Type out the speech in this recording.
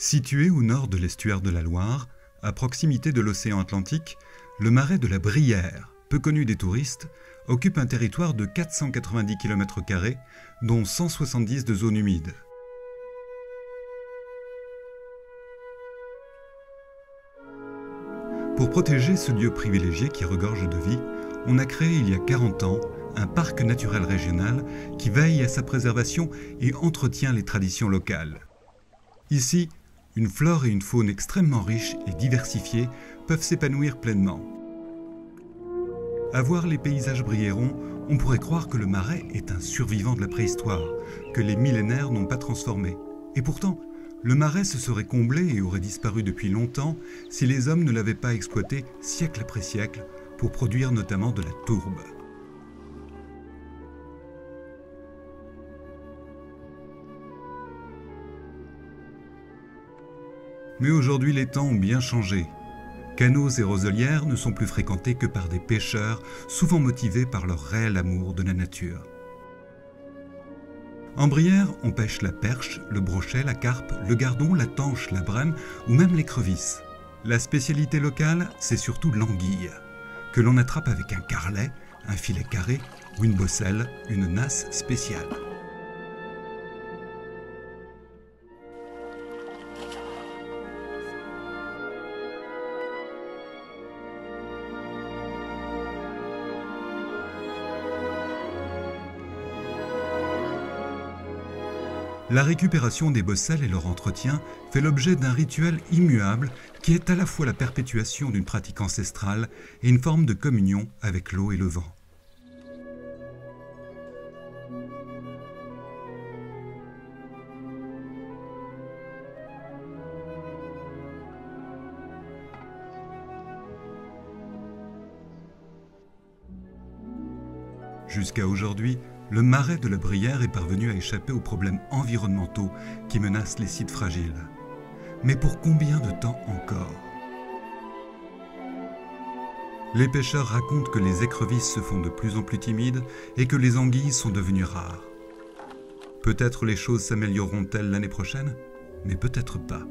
Situé au nord de l'estuaire de la Loire, à proximité de l'océan Atlantique, le marais de la Brière, peu connu des touristes, occupe un territoire de 490 km², dont 170 de zones humides. Pour protéger ce lieu privilégié qui regorge de vie, on a créé il y a 40 ans un parc naturel régional qui veille à sa préservation et entretient les traditions locales. Ici, une flore et une faune extrêmement riches et diversifiées peuvent s'épanouir pleinement. À voir les paysages briérons, on pourrait croire que le marais est un survivant de la préhistoire, que les millénaires n'ont pas transformé. Et pourtant, le marais se serait comblé et aurait disparu depuis longtemps si les hommes ne l'avaient pas exploité siècle après siècle pour produire notamment de la tourbe. Mais aujourd'hui, les temps ont bien changé. Canaux et roselières ne sont plus fréquentés que par des pêcheurs, souvent motivés par leur réel amour de la nature. En Brière, on pêche la perche, le brochet, la carpe, le gardon, la tanche, la brème ou même l'écrevisse. La spécialité locale, c'est surtout l'anguille, que l'on attrape avec un carrelet, un filet carré ou une bosselle, une nasse spéciale. La récupération des bosselles et leur entretien fait l'objet d'un rituel immuable qui est à la fois la perpétuation d'une pratique ancestrale et une forme de communion avec l'eau et le vent. Jusqu'à aujourd'hui, le marais de la Brière est parvenu à échapper aux problèmes environnementaux qui menacent les sites fragiles. Mais pour combien de temps encore ? Les pêcheurs racontent que les écrevisses se font de plus en plus timides et que les anguilles sont devenues rares. Peut-être les choses s'amélioreront-elles l'année prochaine, mais peut-être pas.